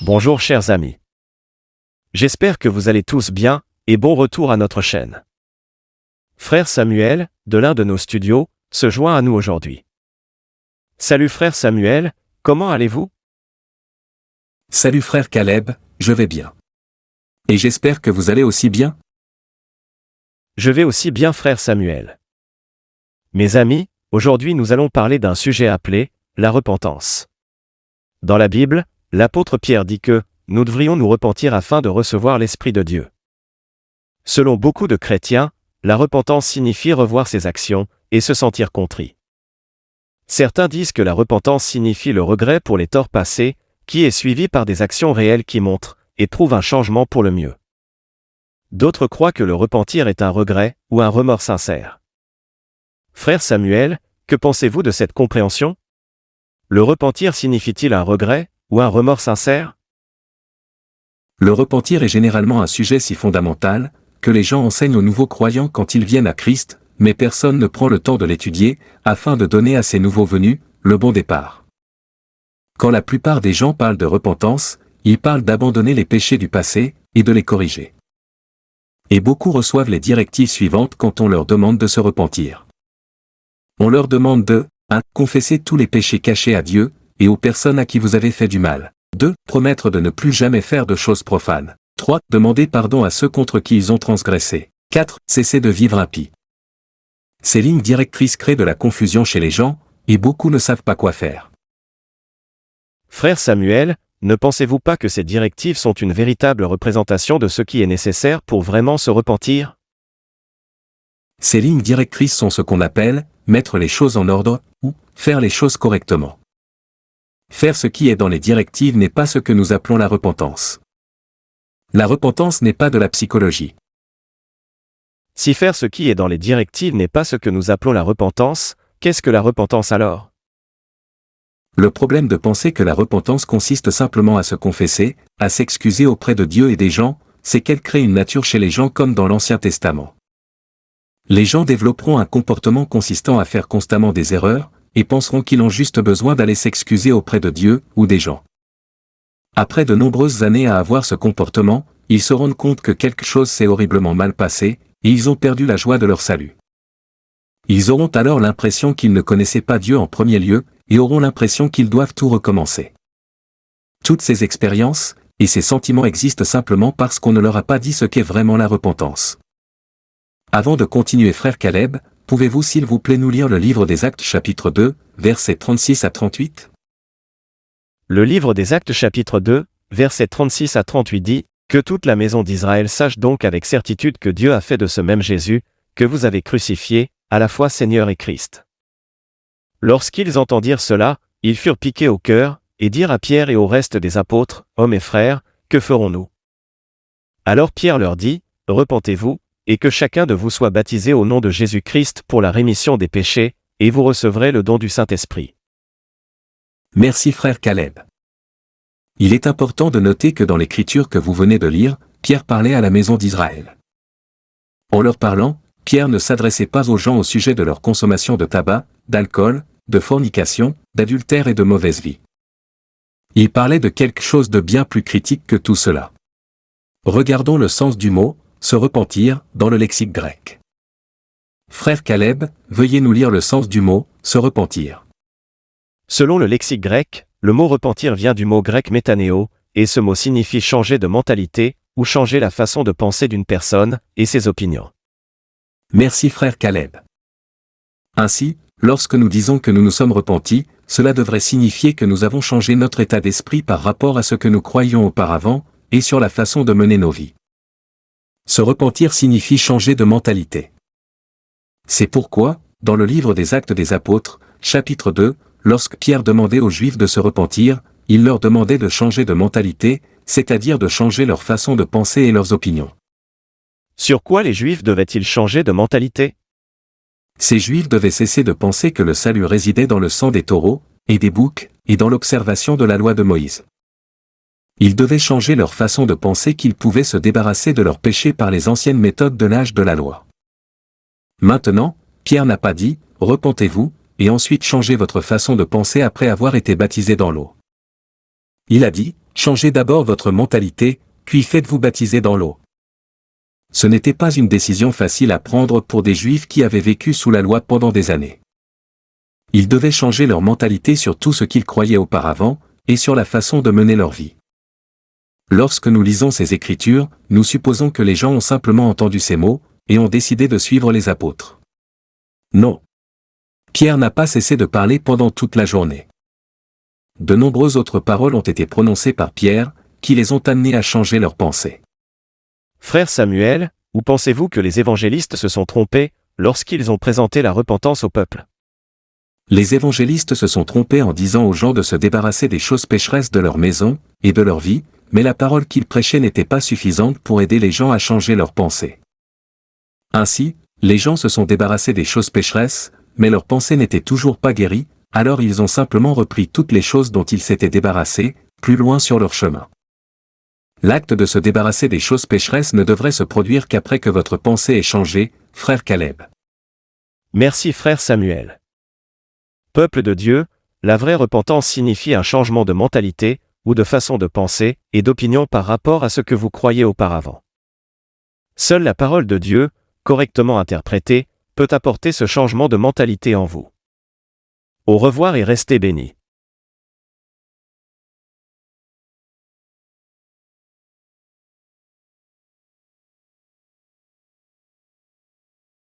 Bonjour chers amis. J'espère que vous allez tous bien, et bon retour à notre chaîne. Frère Samuel, de l'un de nos studios, se joint à nous aujourd'hui. Salut frère Samuel, comment allez-vous? Salut frère Caleb, je vais bien. Et j'espère que vous allez aussi bien? Je vais aussi bien frère Samuel. Mes amis, aujourd'hui nous allons parler d'un sujet appelé la repentance. Dans la Bible, l'apôtre Pierre dit que nous devrions nous repentir afin de recevoir l'Esprit de Dieu. Selon beaucoup de chrétiens, la repentance signifie revoir ses actions et se sentir contrit. Certains disent que la repentance signifie le regret pour les torts passés, qui est suivi par des actions réelles qui montrent et prouvent un changement pour le mieux. D'autres croient que le repentir est un regret ou un remords sincère. Frère Samuel, que pensez-vous de cette compréhension? Le repentir signifie-t-il un regret ou un remords sincère? Le repentir est généralement un sujet si fondamental, que les gens enseignent aux nouveaux croyants quand ils viennent à Christ, mais personne ne prend le temps de l'étudier, afin de donner à ces nouveaux venus le bon départ. Quand la plupart des gens parlent de repentance, ils parlent d'abandonner les péchés du passé, et de les corriger. Et beaucoup reçoivent les directives suivantes quand on leur demande de se repentir. On leur demande de 1. Confesser tous les péchés cachés à Dieu, et aux personnes à qui vous avez fait du mal. 2. Promettre de ne plus jamais faire de choses profanes. 3. Demander pardon à ceux contre qui ils ont transgressé. 4. Cesser de vivre impie. Ces lignes directrices créent de la confusion chez les gens, et beaucoup ne savent pas quoi faire. Frère Samuel, ne pensez-vous pas que ces directives sont une véritable représentation de ce qui est nécessaire pour vraiment se repentir? Ces lignes directrices sont ce qu'on appelle mettre les choses en ordre, ou faire les choses correctement. Faire ce qui est dans les directives n'est pas ce que nous appelons la repentance. La repentance n'est pas de la psychologie. Si faire ce qui est dans les directives n'est pas ce que nous appelons la repentance, qu'est-ce que la repentance alors? Le problème de penser que la repentance consiste simplement à se confesser, à s'excuser auprès de Dieu et des gens, c'est qu'elle crée une nature chez les gens comme dans l'Ancien Testament. Les gens développeront un comportement consistant à faire constamment des erreurs, et penseront qu'ils ont juste besoin d'aller s'excuser auprès de Dieu ou des gens. Après de nombreuses années à avoir ce comportement, ils se rendent compte que quelque chose s'est horriblement mal passé, et ils ont perdu la joie de leur salut. Ils auront alors l'impression qu'ils ne connaissaient pas Dieu en premier lieu, et auront l'impression qu'ils doivent tout recommencer. Toutes ces expériences, et ces sentiments existent simplement parce qu'on ne leur a pas dit ce qu'est vraiment la repentance. Avant de continuer frère Caleb, pouvez-vous s'il vous plaît nous lire le livre des Actes chapitre 2, versets 36 à 38? Le livre des Actes chapitre 2, versets 36 à 38 dit « Que toute la maison d'Israël sache donc avec certitude que Dieu a fait de ce même Jésus, que vous avez crucifié, à la fois Seigneur et Christ. » Lorsqu'ils entendirent cela, ils furent piqués au cœur, et dirent à Pierre et au reste des apôtres, « Hommes et frères, que ferons-nous? » Alors Pierre leur dit, « Repentez-vous, et que chacun de vous soit baptisé au nom de Jésus-Christ pour la rémission des péchés, et vous recevrez le don du Saint-Esprit. » Merci frère Caleb. Il est important de noter que dans l'écriture que vous venez de lire, Pierre parlait à la maison d'Israël. En leur parlant, Pierre ne s'adressait pas aux gens au sujet de leur consommation de tabac, d'alcool, de fornication, d'adultère et de mauvaise vie. Il parlait de quelque chose de bien plus critique que tout cela. Regardons le sens du mot « se repentir » dans le lexique grec. Frère Caleb, veuillez nous lire le sens du mot « se repentir ». Selon le lexique grec, le mot repentir vient du mot grec métanéo, et ce mot signifie changer de mentalité, ou changer la façon de penser d'une personne, et ses opinions. Merci frère Caleb. Ainsi, lorsque nous disons que nous nous sommes repentis, cela devrait signifier que nous avons changé notre état d'esprit par rapport à ce que nous croyions auparavant, et sur la façon de mener nos vies. Se repentir signifie changer de mentalité. C'est pourquoi, dans le livre des Actes des Apôtres, chapitre 2, lorsque Pierre demandait aux Juifs de se repentir, il leur demandait de changer de mentalité, c'est-à-dire de changer leur façon de penser et leurs opinions. Sur quoi les Juifs devaient-ils changer de mentalité? Ces Juifs devaient cesser de penser que le salut résidait dans le sang des taureaux, et des boucs, et dans l'observation de la loi de Moïse. Ils devaient changer leur façon de penser qu'ils pouvaient se débarrasser de leurs péchés par les anciennes méthodes de l'âge de la loi. Maintenant, Pierre n'a pas dit « Repentez-vous » et ensuite changez votre façon de penser après avoir été baptisé dans l'eau. Il a dit, changez d'abord votre mentalité, puis faites-vous baptiser dans l'eau. Ce n'était pas une décision facile à prendre pour des Juifs qui avaient vécu sous la loi pendant des années. Ils devaient changer leur mentalité sur tout ce qu'ils croyaient auparavant, et sur la façon de mener leur vie. Lorsque nous lisons ces Écritures, nous supposons que les gens ont simplement entendu ces mots, et ont décidé de suivre les apôtres. Non. Pierre n'a pas cessé de parler pendant toute la journée. De nombreuses autres paroles ont été prononcées par Pierre, qui les ont amenés à changer leurs pensées. Frère Samuel, où pensez-vous que les évangélistes se sont trompés lorsqu'ils ont présenté la repentance au peuple? Les évangélistes se sont trompés en disant aux gens de se débarrasser des choses pécheresses de leur maison, et de leur vie, mais la parole qu'ils prêchaient n'était pas suffisante pour aider les gens à changer leurs pensées. Ainsi, les gens se sont débarrassés des choses pécheresses, mais leurs pensées n'étaient toujours pas guéries, alors ils ont simplement repris toutes les choses dont ils s'étaient débarrassés, plus loin sur leur chemin. L'acte de se débarrasser des choses pécheresses ne devrait se produire qu'après que votre pensée ait changé, frère Caleb. Merci frère Samuel. Peuple de Dieu, la vraie repentance signifie un changement de mentalité, ou de façon de penser, et d'opinion par rapport à ce que vous croyez auparavant. Seule la parole de Dieu, correctement interprétée, peut apporter ce changement de mentalité en vous. Au revoir et restez bénis.